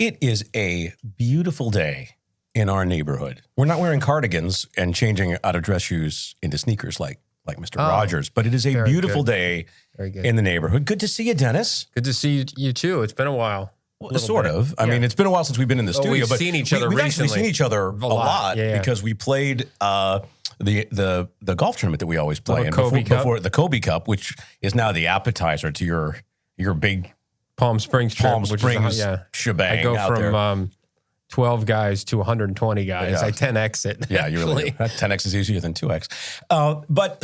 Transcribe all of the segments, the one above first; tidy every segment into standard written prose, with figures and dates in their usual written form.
It is a beautiful day in our neighborhood. We're not wearing cardigans and changing out of dress shoes into sneakers like Mr. Rogers, but it is a beautiful day in the neighborhood. Good to see you, Dennis. Good to see you too. It's been a while. Sort of. I mean, it's been a while since we've been in the studio. We've seen each other recently. Actually seen each other a lot because we played the golf tournament that we always play before the Kobe Cup, which is now the appetizer to your big Palm Springs shebang. I go out from there. 12 guys to 120 guys. Yeah. I 10x it. Yeah, you really do. 10x is easier than 2x. But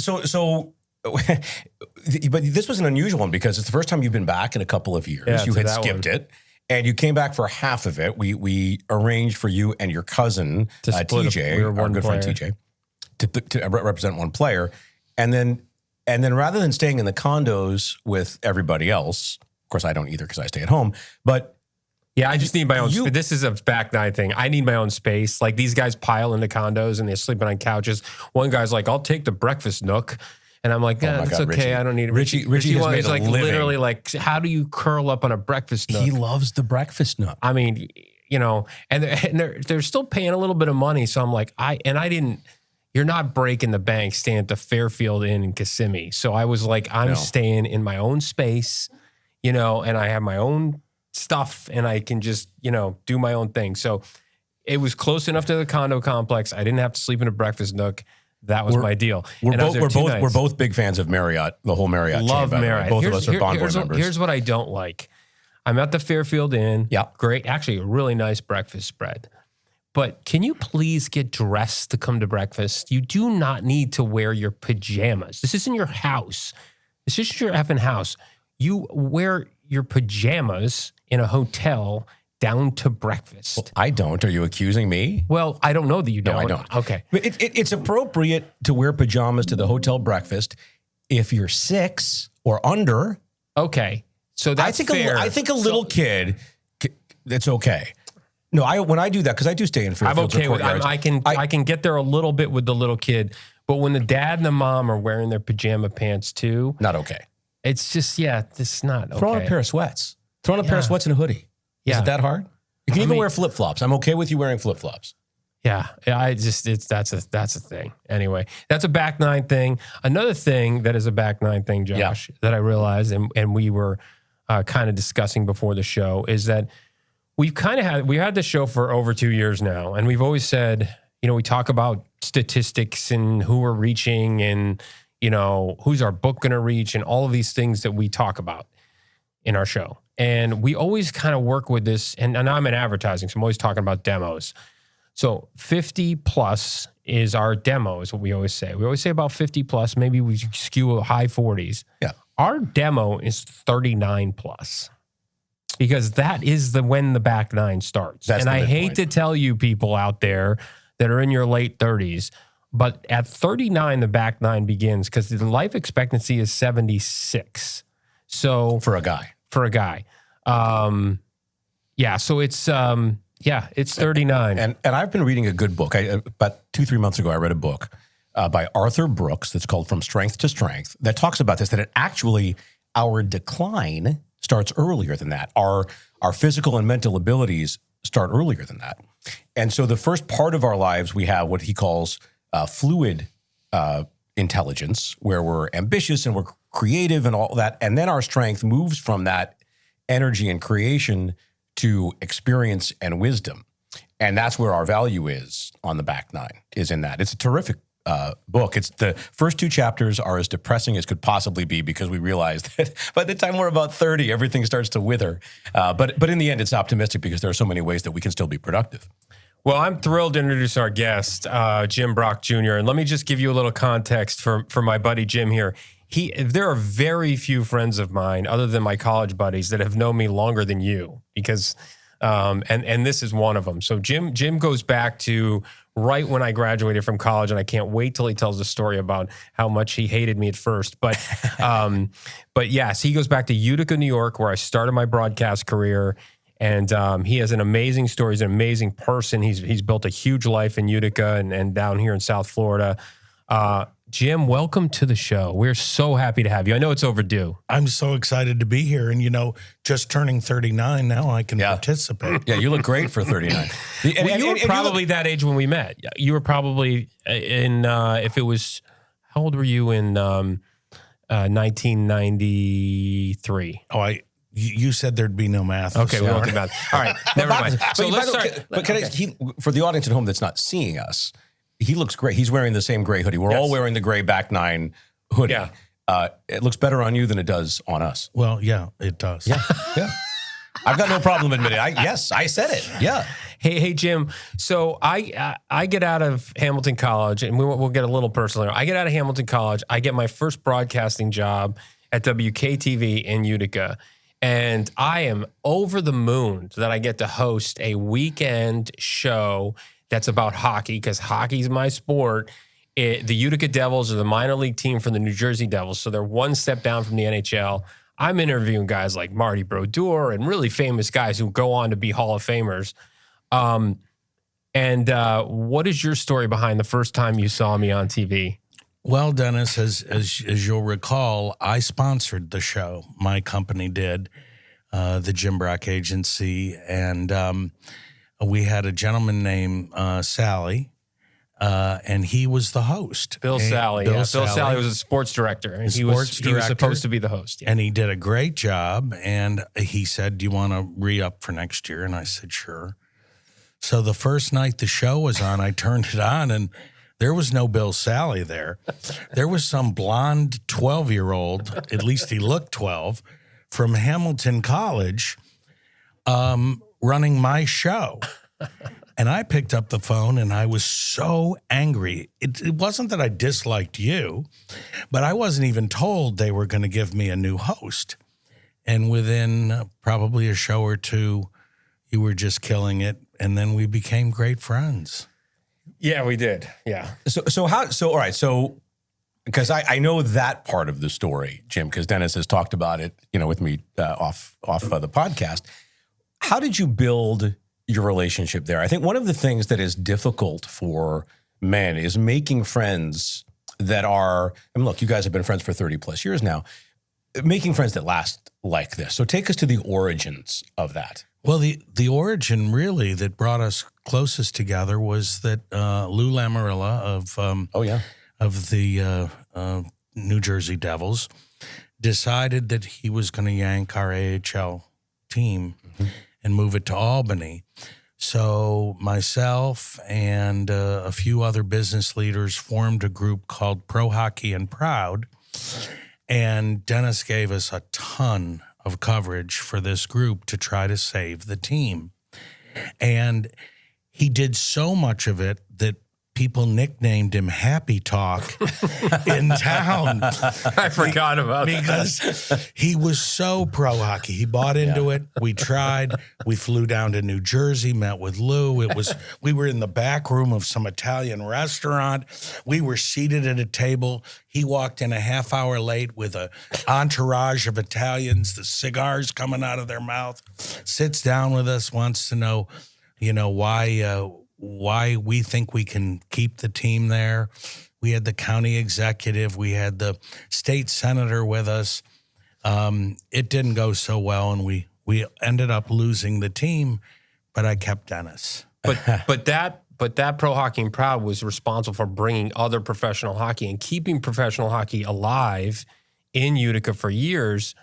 this was an unusual one because it's the first time you've been back in a couple of years. Yeah, you had skipped it. And you came back for half of it. We arranged for you and your cousin, TJ, our good friend TJ, to represent one player. And then rather than staying in the condos with everybody else, of course I don't either because I stay at home, but yeah, I just need my own space. This is a back nine thing. I need my own space. Like these guys pile into condos and they're sleeping on couches. One guy's like, I'll take the breakfast nook. And I'm like, that's okay. Richie. I don't need it. Richie has made a like living. Literally like, how do you curl up on a breakfast nook? He loves the breakfast nook. I mean, and they're still paying a little bit of money. So I'm like, you're not breaking the bank staying at the Fairfield Inn in Kissimmee. So I was like, I'm staying in my own space, and I have my own stuff and I can just, do my own thing. So it was close enough to the condo complex. I didn't have to sleep in a breakfast nook. That was my deal. We're both big fans of Marriott, the whole Marriott chain. Love Marriott. Both of us are Bond Board members. Here's what I don't like. I'm at the Fairfield Inn. Yeah. Great. Actually, a really nice breakfast spread. But can you please get dressed to come to breakfast? You do not need to wear your pajamas. This isn't your house. This isn't your effing house. You wear your pajamas in a hotel down to breakfast. Well, I don't. Are you accusing me? Well, I don't know that you don't. No, I don't. Okay. But it's appropriate to wear pajamas to the hotel breakfast if you're 6 or under. Okay. So that's fair. I think a little kid, it's okay. No, when I do that, because I do stay in Fairfield. I'm okay with it. I can get there a little bit with the little kid, but when the dad and the mom are wearing their pajama pants too. Not okay. It's just, it's not okay. Throw on a pair of sweats. Throw on a pair of sweats and a hoodie. Is it that hard? You can even wear flip-flops. I'm okay with you wearing flip-flops. Yeah. That's a thing. Anyway, that's a back nine thing. Another thing that is a back nine thing, Josh, that I realized and we were kind of discussing before the show is that we had this show for over 2 years now. And we've always said, we talk about statistics and who we're reaching and, who's our book going to reach and all of these things that we talk about in our show. And we always kind of work with this, and I'm in advertising, so I'm always talking about demos. So 50 plus is our demo, is what we always say. We always say about 50 plus, maybe we skew high 40s. Yeah. Our demo is 39 plus because that is when the back nine starts. And I hate to tell you people out there that are in your late 30s, but at 39, the back nine begins because the life expectancy is 76. So for a guy. So it's 39. And I've been reading a good book. About 2-3 months ago, I read a book by Arthur Brooks that's called From Strength to Strength that talks about this, that our decline starts earlier than that. Our physical and mental abilities start earlier than that. And so the first part of our lives, we have what he calls fluid intelligence, where we're ambitious and we're creative and all that. And then our strength moves from that energy and creation to experience and wisdom. And that's where our value is on the back nine, is in that. It's a terrific book. It's the first 2 chapters are as depressing as could possibly be because we realize that by the time we're about 30, everything starts to wither. But in the end, it's optimistic because there are so many ways that we can still be productive. Well, I'm thrilled to introduce our guest, Jim Brock Jr. And let me just give you a little context for my buddy Jim here. There are very few friends of mine, other than my college buddies, that have known me longer than you, because, and this is one of them. So Jim goes back to right when I graduated from college, and I can't wait till he tells the story about how much he hated me at first. But yes, he goes back to Utica, New York, where I started my broadcast career. And he has an amazing story. He's an amazing person. He's built a huge life in Utica and down here in South Florida. Jim, welcome to the show. We're so happy to have you. I know it's overdue. I'm so excited to be here. And, just turning 39, now I can participate. Yeah, you look great for 39. You were probably that age when we met. You were probably in, if it was, how old were you in 1993? Oh, you said there'd be no math. Okay, we won't do math. All right, never mind. So let's start. But for the audience at home that's not seeing us, he looks great. He's wearing the same gray hoodie. We're all wearing the gray back nine hoodie. Yeah. It looks better on you than it does on us. Well, yeah, it does. Yeah. I've got no problem admitting it. Yes, I said it. Yeah. Hey, Jim. So I get out of Hamilton College, and we'll get a little personal here. I get out of Hamilton College. I get my first broadcasting job at WKTV in Utica. And I am over the moon that I get to host a weekend show that's about hockey, because hockey's my sport. The Utica Devils are the minor league team from the New Jersey Devils, so they're one step down from the NHL. I'm interviewing guys like Marty Brodeur and really famous guys who go on to be Hall of Famers. What is your story behind the first time you saw me on TV? Well, Dennis, as you'll recall, I sponsored the show. My company did, the Jim Brock Agency, and we had a gentleman named Sally, and he was the host. Bill Sally. Bill Sally was a sports director, and he was supposed to be the host. Yeah. And he did a great job, and he said, "Do you want to re-up for next year?" And I said, "Sure." So the first night the show was on, I turned it on, and there was no Bill Sally there. There was some blonde 12-year-old, at least he looked 12, from Hamilton College, running my show. And I picked up the phone, and I was so angry. It wasn't that I disliked you, but I wasn't even told they were going to give me a new host. And within probably a show or two, you were just killing it, and then we became great friends. Yeah, we did. Yeah. All right. So, because I know that part of the story, Jim, because Dennis has talked about it, with me off the podcast. How did you build your relationship there? I think one of the things that is difficult for men is making friends that are, look, you guys have been friends for 30 plus years now, making friends that last like this. So take us to the origins of that. Well, the origin really that brought us closest together was that Lou Lamorilla of the New Jersey Devils decided that he was going to yank our AHL team and move it to Albany. So myself and a few other business leaders formed a group called Pro Hockey and Proud, and Dennis gave us a ton of coverage for this group to try to save the team. And he did so much of it that people nicknamed him Happy Talk in town. I forgot about that. Because he was so pro hockey. He bought into it. We tried. We flew down to New Jersey, met with Lou. We were in the back room of some Italian restaurant. We were seated at a table. He walked in a half hour late with an entourage of Italians, the cigars coming out of their mouth, sits down with us, wants to know, why we think we can keep the team there. We had the county executive. We had the state senator with us. It didn't go so well, and we ended up losing the team, but I kept Dennis. But that Pro Hockey and Proud was responsible for bringing other professional hockey and keeping professional hockey alive in Utica for years,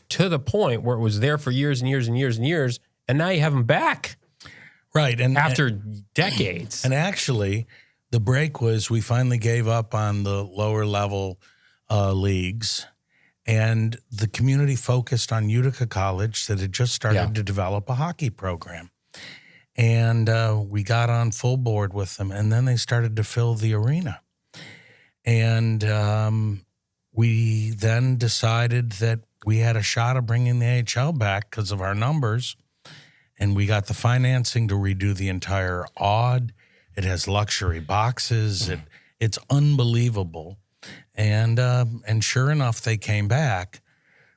to the point where it was there for years and years and years and years, and now you have them back. Right. And after decades. And actually, the break was we finally gave up on the lower level leagues, and the community focused on Utica College that had just started to develop a hockey program. And we got on full board with them, and then they started to fill the arena. And we then decided that we had a shot of bringing the AHL back because of our numbers. And we got the financing to redo the entire Aud. It has luxury boxes. It's unbelievable. And sure enough, they came back.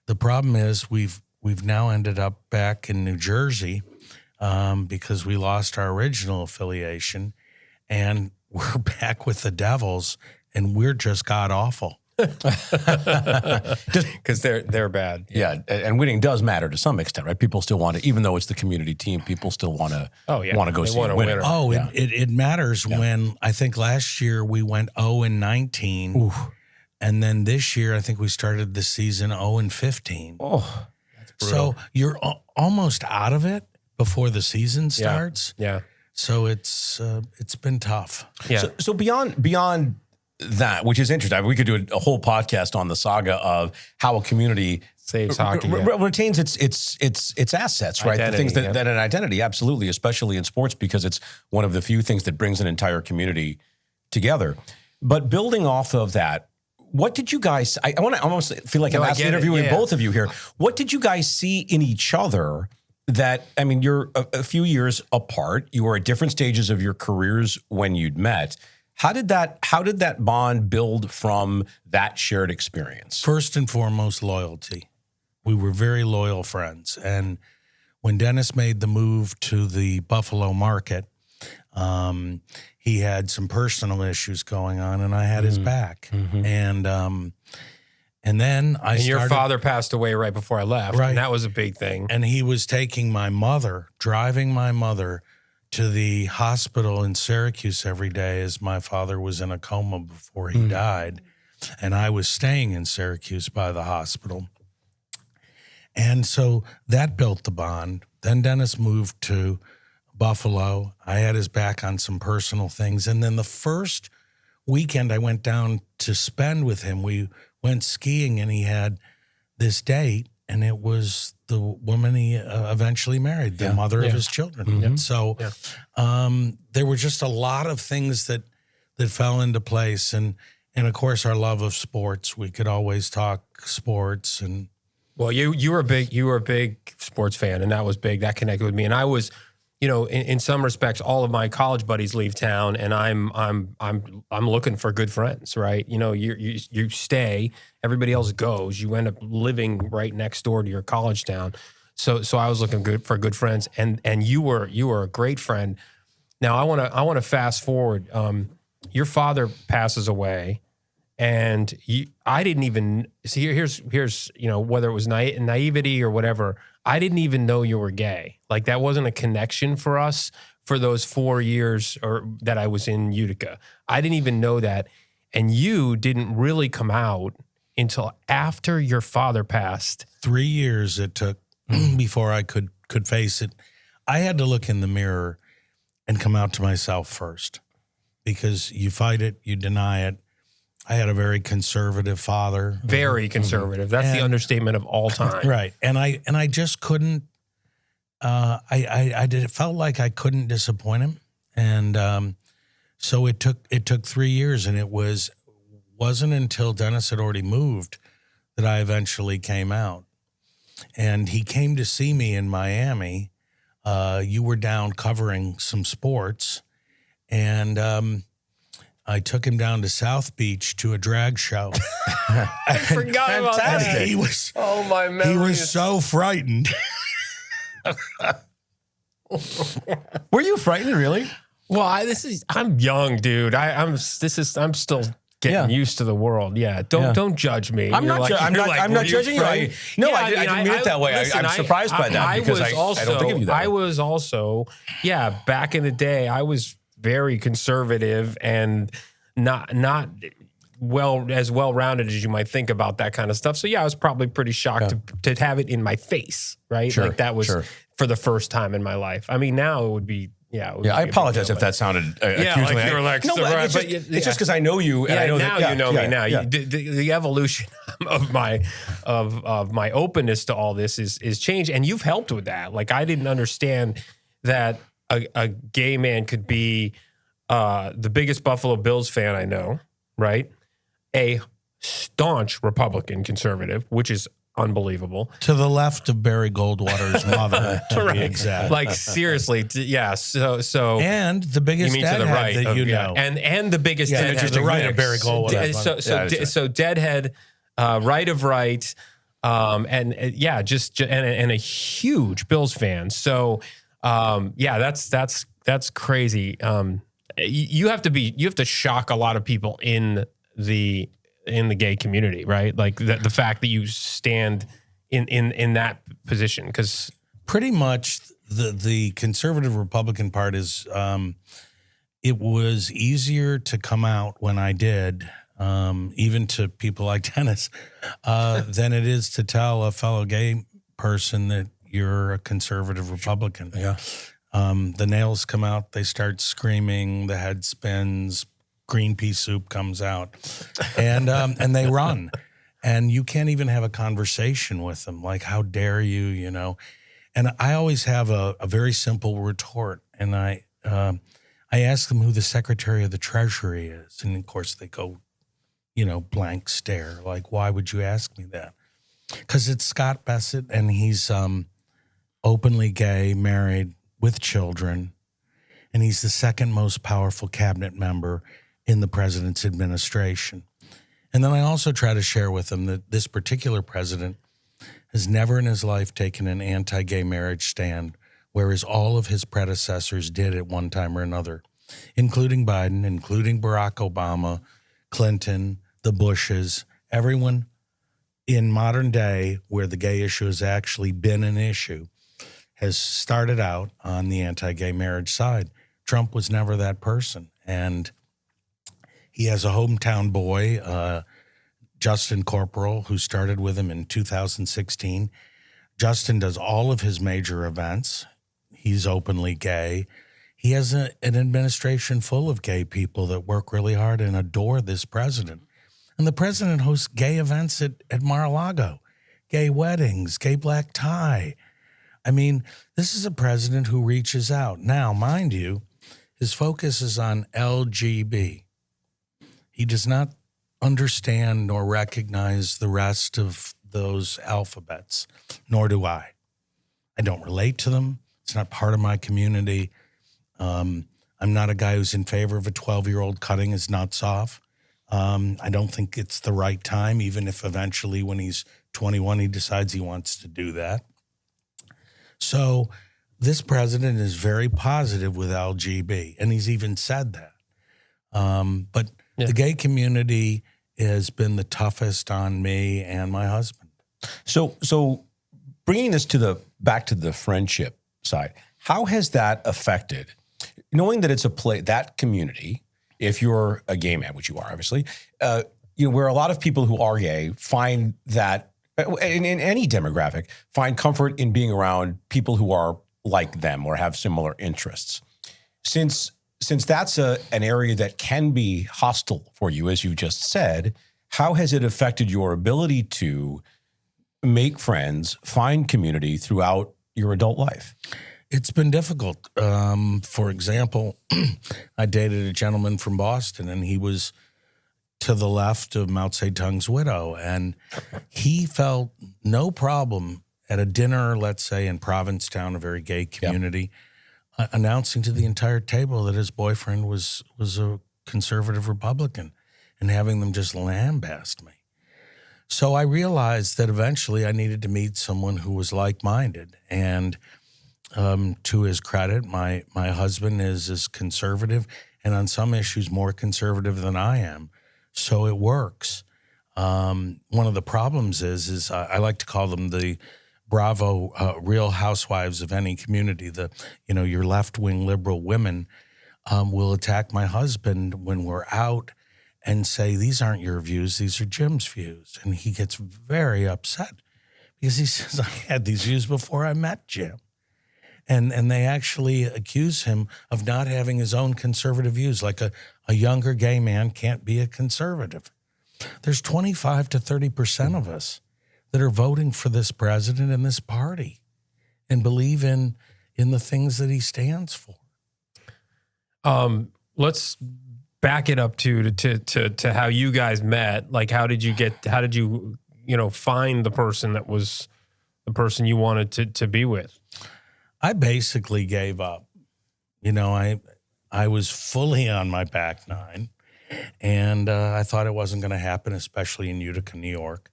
The problem is we've now ended up back in New Jersey because we lost our original affiliation, and we're back with the Devils. and we're just god awful. Because they're bad. Yeah, and winning does matter to some extent, right? People still want to, even though it's the community team, people still want to go see a winner. Oh, yeah. it matters when I think last year we went 0-19. Oof. And then this year, I think we started the season 0-15. Oh, that's brutal. So you're almost out of it before the season starts. Yeah. So it's been tough. Yeah. So beyond that, which is interesting, we could do a whole podcast on the saga of how a community saves hockey, retains its assets, right? Identity, the things that an identity, absolutely, especially in sports, because it's one of the few things that brings an entire community together. But building off of that, what did you guys? I want to almost feel like I'm interviewing both of you here. What did you guys see in each other? That, I mean, you're a few years apart. You were at different stages of your careers when you'd met. How did that bond build from that shared experience? First and foremost, loyalty. We were very loyal friends. And when Dennis made the move to the Buffalo market, he had some personal issues going on, and I had his back. Mm-hmm. And then your father passed away right before I left, right? And that was a big thing. And he was driving my mother to the hospital in Syracuse every day, as my father was in a coma before he died. And I was staying in Syracuse by the hospital. And so that built the bond. Then Dennis moved to Buffalo. I had his back on some personal things. And then the first weekend I went down to spend with him, we went skiing, and he had this date, and it was the woman he eventually married, the mother of his children. Mm-hmm. So there were just a lot of things that fell into place. And of course, our love of sports. We could always talk sports. And well, you were a big sports fan, and that was big. That connected with me. And I was, in some respects, all of my college buddies leave town, and I'm looking for good friends, right? You stay, everybody else goes. You end up living right next door to your college town. So I was looking for good friends, and you were a great friend. Now I want to fast forward. Your father passes away, and I didn't even see. Here's whether it was naivety or whatever. I didn't even know you were gay. Like, that wasn't a connection for us for those 4 years that I was in Utica. I didn't even know that. And you didn't really come out until after your father passed. 3 years it took before I could face it. I had to look in the mirror and come out to myself first, because you fight it, you deny it. I had a very conservative father. Very conservative. That's the understatement of all time. Right. And I just couldn't, it felt like I couldn't disappoint him. And so it took 3 years, and it wasn't until Dennis had already moved that I eventually came out. And he came to see me in Miami. You were down covering some sports, and I took him down to South Beach to a drag show. I forgot about that. He was, my memory. He was so frightened. Were you frightened, really? Well, I'm young, dude. I'm still getting used to the world. Yeah. Don't judge me. I'm not judging you. I didn't mean it that way. Listen, I'm surprised by that, because I don't think of you that way. I was also, back in the day, I was very conservative and not as well-rounded as you might think about that kind of stuff. So I was probably pretty shocked to have it in my face, right? Sure, like that was for the first time in my life. I mean, now it would be, I apologize if that sounded accusing. Like you were like, it's just because I know you, and I know now that you know me now. Yeah. The evolution of my openness to all this is changed, and you've helped with that. Like, I didn't understand that a gay man could be the biggest Buffalo Bills fan I know, right? A staunch Republican conservative, which is unbelievable. To the left of Barry Goldwater's mother, to be exact. Like, seriously, So and the biggest deadhead to the right that know. And the biggest deadhead. To the right of Barry Goldwater. So deadhead, right of right, and a huge Bills fan. So that's crazy. You have to shock a lot of people in in the gay community, right? Like the fact that you stand in that position, because pretty much the conservative Republican part is it was easier to come out when I did, even to people like Dennis, than it is to tell a fellow gay person that you're a conservative Republican. Yeah. The nails come out, they start screaming, the head spins, green pea soup comes out, and they run. And you can't even have a conversation with them. Like, how dare you, you know? And I always have a very simple retort. And I ask them who the Secretary of the Treasury is. And of course they go, you know, blank stare. Like, why would you ask me that? Because it's Scott Bassett, and he's openly gay, married, with children. And he's the second most powerful cabinet member in the president's administration. And then I also try to share with them that this particular president has never in his life taken an anti-gay marriage stand, whereas all of his predecessors did at one time or another, including Biden, including Barack Obama, Clinton, the Bushes, everyone in modern day where the gay issue has actually been an issue has started out on the anti-gay marriage side. Trump was never that person. And he has a hometown boy, Justin Corporal, who started with him in 2016. Justin does all of his major events. He's openly gay. He has an administration full of gay people that work really hard and adore this president. And the president hosts gay events at Mar-a-Lago, gay weddings, gay black tie. I mean, this is a president who reaches out. Now, mind you, his focus is on LGB. He does not understand nor recognize the rest of those alphabets, nor do I. I don't relate to them. It's not part of my community. I'm not a guy who's in favor of a 12-year-old cutting his nuts off. I don't think it's the right time, even if eventually when he's 21, he decides he wants to do that. So this president is very positive with LGB, and he's even said that. But the gay community has been the toughest on me and my husband. So bringing this back to the friendship side, how has that affected, knowing that it's that community, if you're a gay man, which you are obviously, where a lot of people who are gay find that, in any demographic, find comfort in being around people who are like them or have similar interests. Since that's an area that can be hostile for you, as you just said, how has it affected your ability to make friends, find community throughout your adult life? It's been difficult. For example, I dated a gentleman from Boston, and he was to the left of Mao Zedong's widow, and he felt no problem at a dinner, let's say in Provincetown, a very gay community, announcing to the entire table that his boyfriend was a conservative Republican and having them just lambast me. So I realized that eventually I needed to meet someone who was like-minded. And to his credit, my husband is as conservative and on some issues more conservative than I am. So it works. One of the problems is I like to call them the Bravo Real Housewives of any community. Your left-wing liberal women will attack my husband when we're out and say, these aren't your views, these are Jim's views. And he gets very upset because he says, I had these views before I met Jim. And they actually accuse him of not having his own conservative views, like a younger gay man can't be a conservative. There's 25 to 30% of us that are voting for this president and this party and believe in the things that he stands for. Let's back it up to how you guys met. Like, how did you find the person that was the person you wanted to be with? I basically gave up. I was fully on my back nine, and I thought it wasn't going to happen, especially in Utica, New York.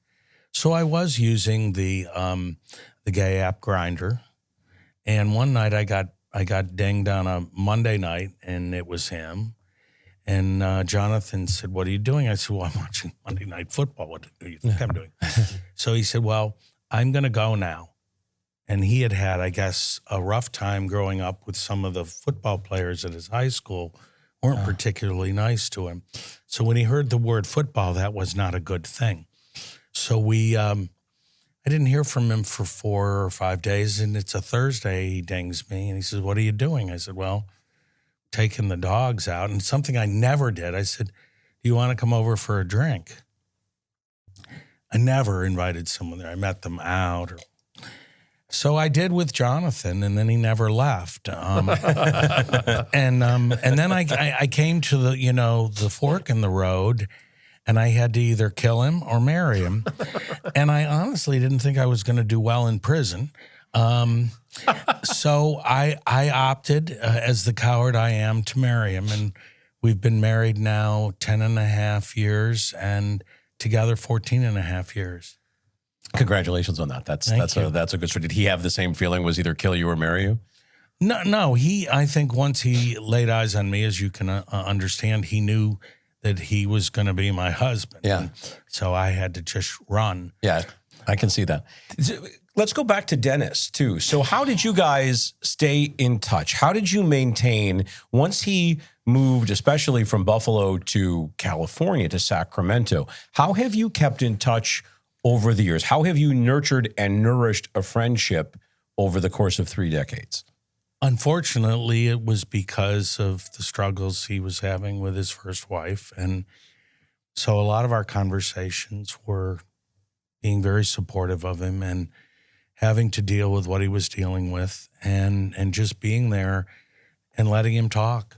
So I was using the gay app Grindr, and one night I got dinged on a Monday night, and it was him. And Jonathan said, "What are you doing?" I said, "Well, I'm watching Monday Night Football. What do you think I'm doing?" So he said, "Well, I'm going to go now." And he had, I guess, a rough time growing up with some of the football players at his high school weren't particularly nice to him. So when he heard the word football, that was not a good thing. So I didn't hear from him for 4 or 5 days, and it's a Thursday. He dings me, and he says, "What are you doing?" I said, "Well, taking the dogs out," and something I never did. I said, "Do you want to come over for a drink?" I never invited someone there. I met them out. So I did with Jonathan, and then he never left. And then I came to the fork in the road, and I had to either kill him or marry him. And I honestly didn't think I was going to do well in prison. So I opted, as the coward I am, to marry him. And we've been married now 10 and a half years and together 14 and a half years. Congratulations on that. That's a good story. Did he have the same feeling? Was either kill you or marry you? No. I think once he laid eyes on me, as you can understand, he knew that he was going to be my husband. Yeah. And so I had to just run. Yeah, I can see that. Let's go back to Dennis, too. So how did you guys stay in touch? How did you maintain, once he moved, especially from Buffalo to California, to Sacramento, how have you kept in touch over the years? How have you nurtured and nourished a friendship over the course of 3 decades? Unfortunately, it was because of the struggles he was having with his first wife. And so a lot of our conversations were being very supportive of him and having to deal with what he was dealing with and just being there and letting him talk,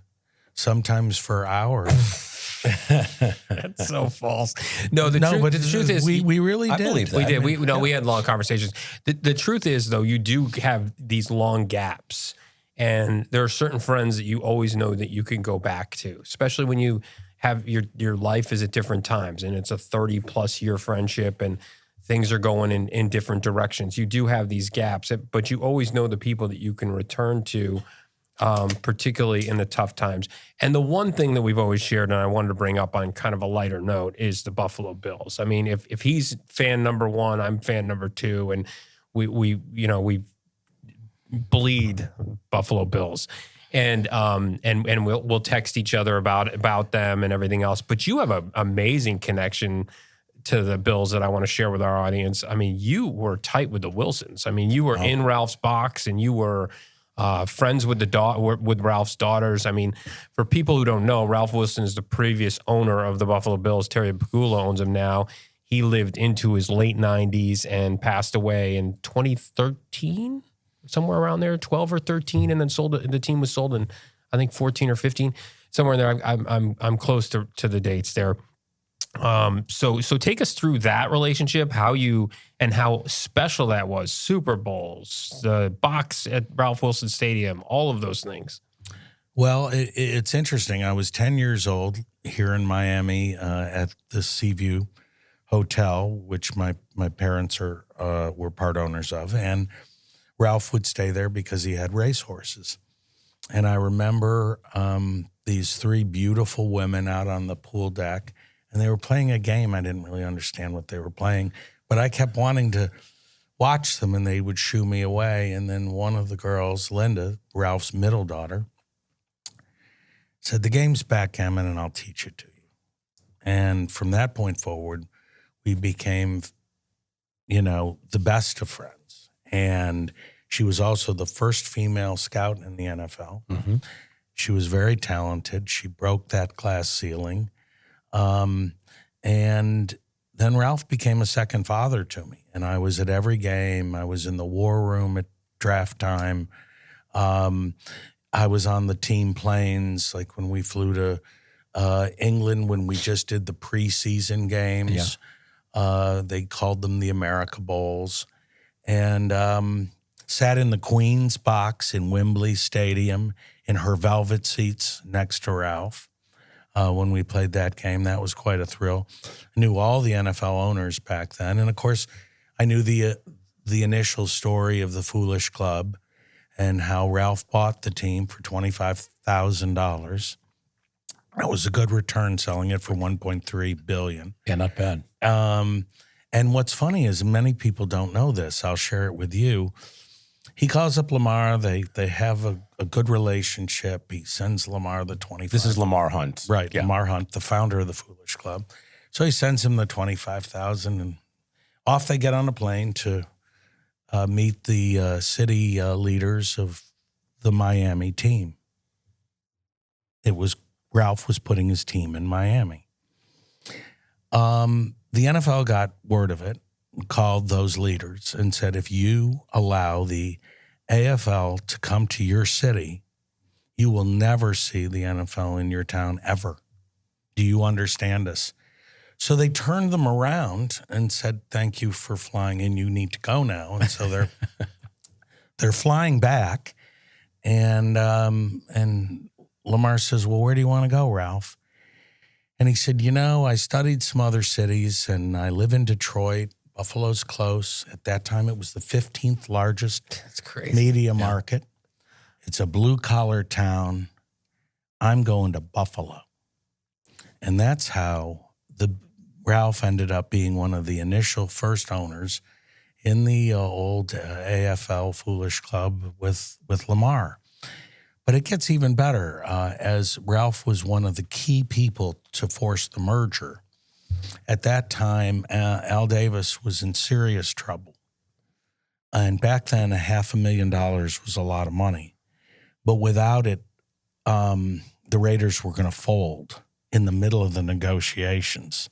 sometimes for hours. That's so false. No, the truth is, we really did. I believe that. We did. We had long conversations. The truth is, though, you do have these long gaps, and there are certain friends that you always know that you can go back to, especially when you have your life is at different times, and it's a 30+ year friendship, and things are going in different directions. You do have these gaps, but you always know the people that you can return to, particularly in the tough times. And the one thing that we've always shared, and I wanted to bring up on kind of a lighter note, is the Buffalo Bills. I mean, if he's fan number 1, I'm fan number 2, and we bleed Buffalo Bills. And we'll text each other about them and everything else. But you have an amazing connection to the Bills that I want to share with our audience. I mean, you were tight with the Wilsons. I mean, you were in Ralph's box, and you were friends with with Ralph's daughters. I mean, for people who don't know, Ralph Wilson is the previous owner of the Buffalo Bills. Terry Pagula owns him now. He lived into his late 90s and passed away in 2013, somewhere around there, 12 or 13, and then the team was sold in, I think, 14 or 15, somewhere in there. I'm close to the dates there. So take us through that relationship, how special that was, Super Bowls, the box at Ralph Wilson Stadium, all of those things. Well, it's interesting. I was 10 years old here in Miami at the Seaview Hotel, which my parents were part owners of, and Ralph would stay there because he had racehorses. And I remember these 3 beautiful women out on the pool deck, and they were playing a game. I didn't really understand what they were playing, but I kept wanting to watch them, and they would shoo me away. And then one of the girls, Linda, Ralph's middle daughter, said, "The game's backgammon, and I'll teach it to you." And from that point forward, we became, the best of friends. And she was also the first female scout in the NFL. Mm-hmm. She was very talented. She broke that glass ceiling. And then Ralph became a second father to me, and I was at every game. I was in the war room at draft time. I was on the team planes, like when we flew to England, when we just did the preseason games. Yeah. They called them the America Bowls, and sat in the Queen's box in Wembley Stadium in her velvet seats next to Ralph. When we played that game, that was quite a thrill. I knew all the NFL owners back then. And, of course, I knew the initial story of the Foolish Club and how Ralph bought the team for $25,000. That was a good return selling it for $1.3 billion. Yeah, not bad. And what's funny is many people don't know this. I'll share it with you. He calls up Lamar. They have a good relationship. He sends Lamar the 25. This is Lamar Hunt. Right, Yeah. Lamar Hunt, the founder of the Foolish Club. So he sends him the 25,000, and off they get on a plane to meet the city leaders of the Miami team. Ralph was putting his team in Miami. The NFL got word of it, called those leaders and said, if you allow the AFL to come to your city, you will never see the NFL in your town ever. Do you understand us? So they turned them around and said, thank you for flying in. You need to go now. And so they're flying back. And Lamar says, well, where do you want to go, Ralph? And he said, I studied some other cities, and I live in Detroit. Buffalo's close. At that time, it was the 15th largest That's crazy. media market. It's a blue-collar town. I'm going to Buffalo. And that's how Ralph ended up being one of the initial first owners in the old AFL Foolish Club with Lamar. But it gets even better, as Ralph was one of the key people to force the merger. At that time, Al Davis was in serious trouble. And back then, $500,000 was a lot of money. But without it, the Raiders were going to fold in the middle of the negotiations.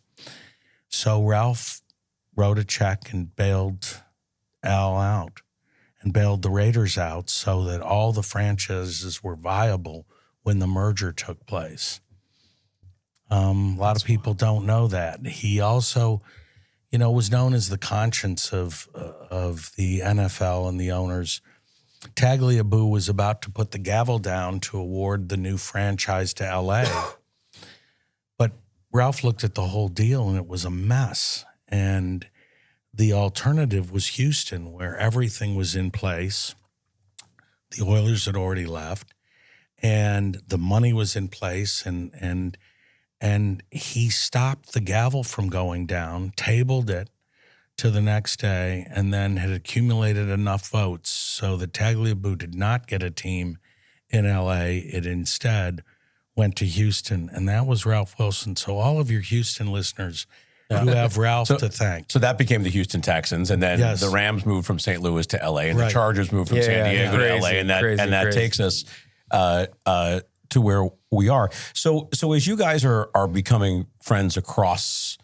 So Ralph wrote a check and bailed Al out. And bailed the Raiders out so that all the franchises were viable when the merger took place. A lot of people don't know that. He also, was known as the conscience of the NFL and the owners. Tagliabue was about to put the gavel down to award the new franchise to L.A., but Ralph looked at the whole deal, and it was a mess. And the alternative was Houston, where everything was in place. The Oilers had already left, and the money was in place, and he stopped the gavel from going down, tabled it to the next day, and then had accumulated enough votes so that Tagliabue did not get a team in L.A. It instead went to Houston, and that was Ralph Wilson. So all of your Houston listeners, you have Ralph to thank. So that became the Houston Texans, and then the Rams moved from St. Louis to L.A., and the Chargers moved from San Diego to L.A., and that takes us to where we are. So as you guys are becoming friends across,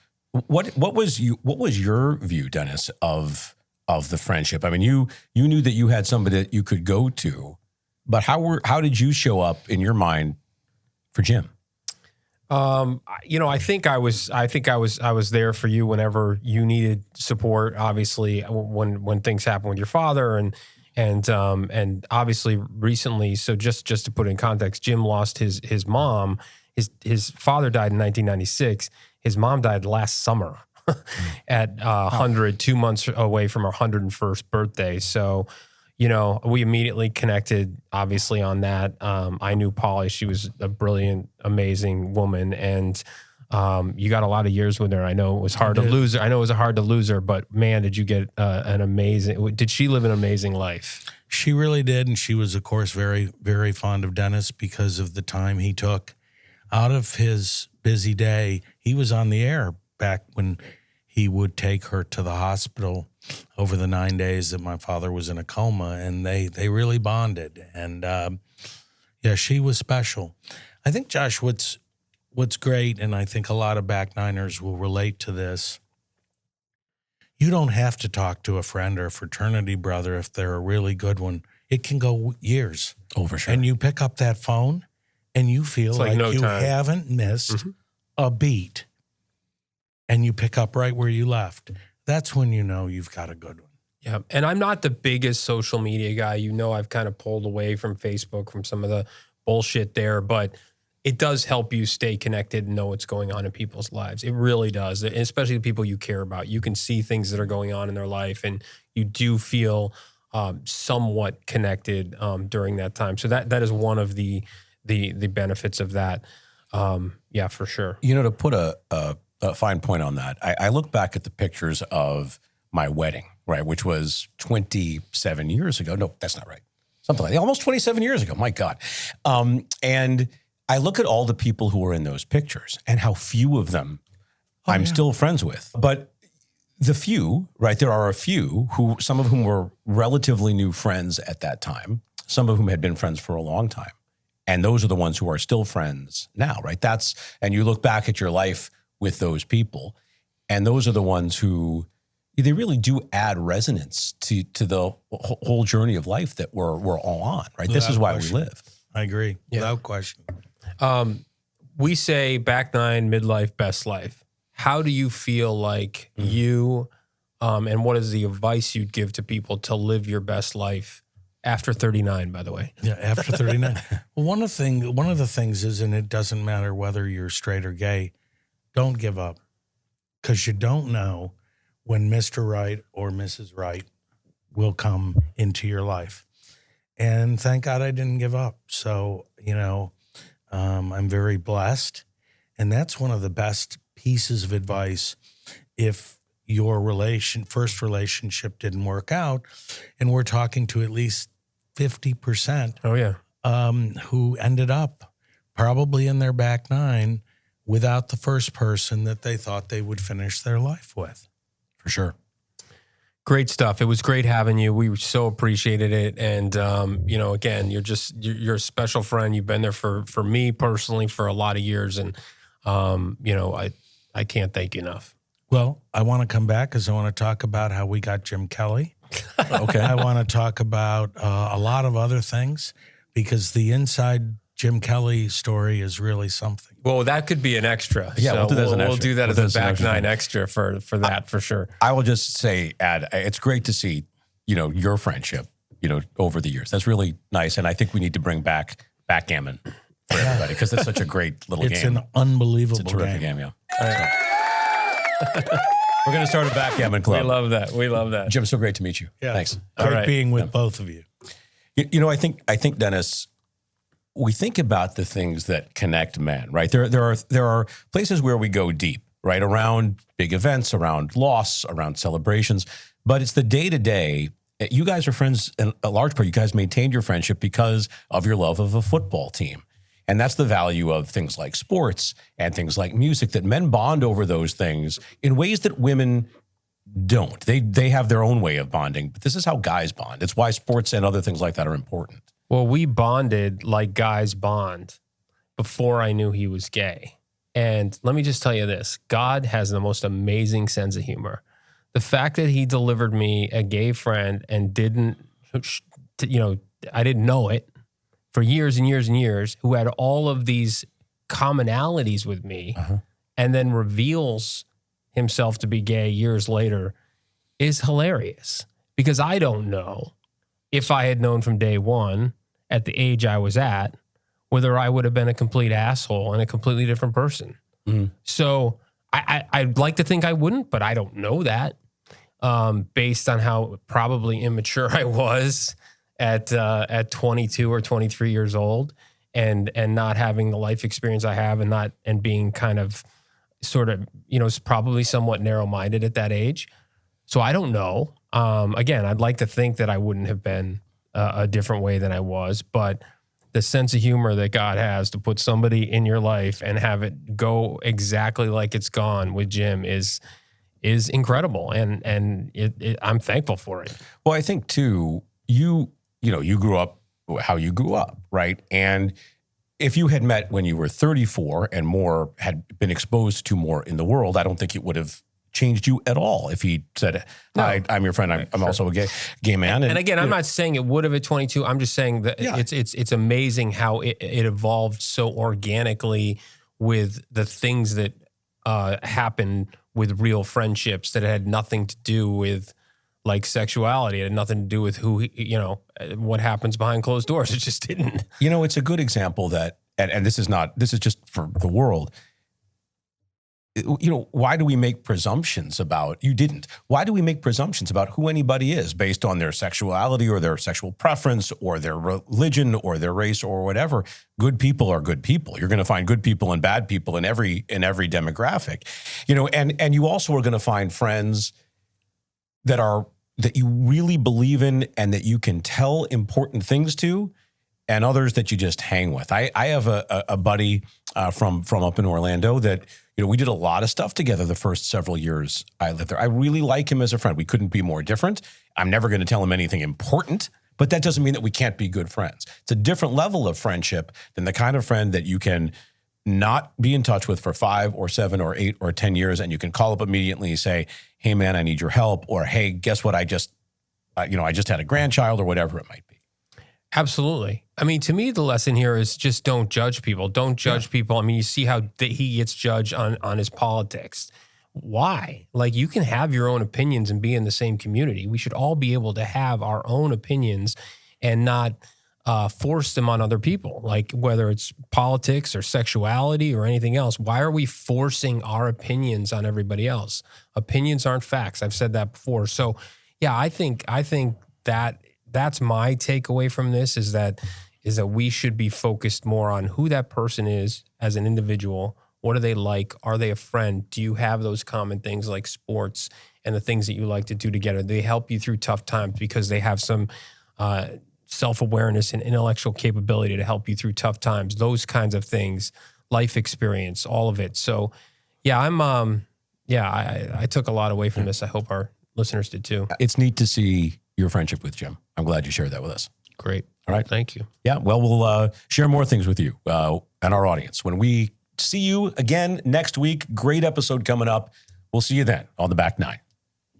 what was your view, Dennis, of the friendship? I mean, you knew that you had somebody that you could go to, but how did you show up in your mind for Jim? I think I was there for you whenever you needed support. Obviously, when things happen with your father, and obviously recently. So just to put it in context, Jim lost his mom. His father died in 1996. His mom died last summer at 100, 2 months away from her 101st birthday. So, we immediately connected, obviously, on that. I knew Polly. She was a brilliant, amazing woman. And you got a lot of years with her. I know it was hard to lose her. I know it was hard to lose her, but man, did you get did she live an amazing life? She really did. And she was, of course, very, very fond of Dennis because of the time he took out of his busy day. He was on the air back when he would take her to the hospital over the 9 days that my father was in a coma, and they really bonded. And she was special. I think, Josh, what's great, and I think a lot of back Niners will relate to this, you don't have to talk to a friend or a fraternity brother if they're a really good one. It can go years. Oh, for sure. And you pick up that phone, and you feel like you haven't missed a beat. And you pick up right where you left. That's when you know you've got a good one. Yeah, and I'm not the biggest social media guy. I've kind of pulled away from Facebook, from some of the bullshit there, but it does help you stay connected and know what's going on in people's lives. It really does, and especially the people you care about. You can see things that are going on in their life, and you do feel somewhat connected during that time. So that is one of the benefits of that. Yeah, for sure. You know, to put a fine point on that, I look back at the pictures of my wedding, right, which was 27 years ago. No, that's not right. Something like that. Almost 27 years ago. My God. And I look at all the people who were in those pictures and how few of them I'm still friends with. But the few, right, there are a few who, some of whom were relatively new friends at that time, some of whom had been friends for a long time. And those are the ones who are still friends now, right? And you look back at your life with those people, and those are the ones who, they really do add resonance to the whole journey of life that we're all on, right? This is why we live. I agree, without question. We say back nine, midlife, best life. How do you feel like you, and what is the advice you'd give to people to live your best life after 39, by the way? Yeah, after 39. Well, one of the things is, and it doesn't matter whether you're straight or gay, don't give up, because you don't know when Mr. Right or Mrs. Right will come into your life. And thank God I didn't give up. So, I'm very blessed. And that's one of the best pieces of advice if your first relationship didn't work out. And we're talking to at least 50%. Oh, yeah. Who ended up probably in their back nine without the first person that they thought they would finish their life with. For sure. Great stuff. It was great having you. We so appreciated it. And, again, you're a special friend. You've been there for me personally for a lot of years. And, I can't thank you enough. Well, I want to come back because I want to talk about how we got Jim Kelly. Okay. I want to talk about a lot of other things because the inside Jim Kelly story is really something. Well, that could be an extra. Yeah, we'll do that as an extra. We'll do that as a back nine extra for that, for sure. I will just say, Ad, it's great to see, your friendship, over the years. That's really nice. And I think we need to bring back backgammon for everybody because it's such a great little game. It's an unbelievable It's a terrific game, yeah. We're going to start a backgammon club. We love that. Jim, so great to meet you. Yeah. Thanks. Great being with both of you. I think Dennis, we think about the things that connect men, right? There are places where we go deep, right? Around big events, around loss, around celebrations, but it's the day-to-day. You guys are friends in a large part. You guys maintained your friendship because of your love of a football team. And that's the value of things like sports and things like music, that men bond over those things in ways that women don't. They have their own way of bonding, but this is how guys bond. It's why sports and other things like that are important. Well, we bonded like guys bond before I knew he was gay. And let me just tell you this, God has the most amazing sense of humor. The fact that he delivered me a gay friend and I didn't know it for years and years and years, who had all of these commonalities with me, and then reveals himself to be gay years later, is hilarious. Because I don't know if I had known from day one at the age I was at, whether I would have been a complete asshole and a completely different person. So I'd like to think I wouldn't, but I don't know that, based on how probably immature I was at 22 or 23 years old, and not having the life experience I have, and being kind of sort of, probably somewhat narrow-minded at that age. So I don't know. Again, I'd like to think that I wouldn't have been a different way than I was, but the sense of humor that God has to put somebody in your life and have it go exactly like it's gone with Jim is incredible. And I'm thankful for it. Well, I think too, you grew up how you grew up, right? And if you had met when you were 34 and more, had been exposed to more in the world, I don't think it would have changed you at all if he said, "Hi, I'm your friend. I'm also a gay man." And again, I'm not saying it would have at 22. I'm just saying that it's amazing how it evolved so organically with the things that happen with real friendships that had nothing to do with like sexuality. It had nothing to do with what happens behind closed doors. It just didn't. It's a good example that, and this is just for the world. why do we make presumptions about, you didn't, why do we make presumptions about who anybody is based on their sexuality or their sexual preference or their religion or their race or whatever? Good people are good people. You're going to find good people and bad people in every demographic, and you also are going to find friends that you really believe in and that you can tell important things to, and others that you just hang with. I have a buddy from up in Orlando that, we did a lot of stuff together the first several years I lived there. I really like him as a friend. We couldn't be more different. I'm never going to tell him anything important, but that doesn't mean that we can't be good friends. It's a different level of friendship than the kind of friend that you can not be in touch with for 5 or 7 or 8 or 10 years, and you can call up immediately and say, hey man, I need your help, or hey, guess what? I just had a grandchild, or whatever it might be. Absolutely. I mean, to me, the lesson here is just don't judge people. Don't judge people. I mean, you see how he gets judged on his politics. Why? Like, you can have your own opinions and be in the same community. We should all be able to have our own opinions and not force them on other people, like whether it's politics or sexuality or anything else. Why are we forcing our opinions on everybody else? Opinions aren't facts. I've said that before. So, yeah, I think that's my takeaway from this is that we should be focused more on who that person is as an individual. What do they like? Are they a friend? Do you have those common things like sports and the things that you like to do together? They help you through tough times because they have some self-awareness and intellectual capability to help you through tough times. Those kinds of things, life experience, all of it. So, yeah, I took a lot away from this. I hope our listeners did too. It's neat to see your friendship with Jim. I'm glad you shared that with us. Great. All right. Thank you. Yeah. Well, we'll share more things with you and our audience when we see you again next week. Great episode coming up. We'll see you then on the Back Nine.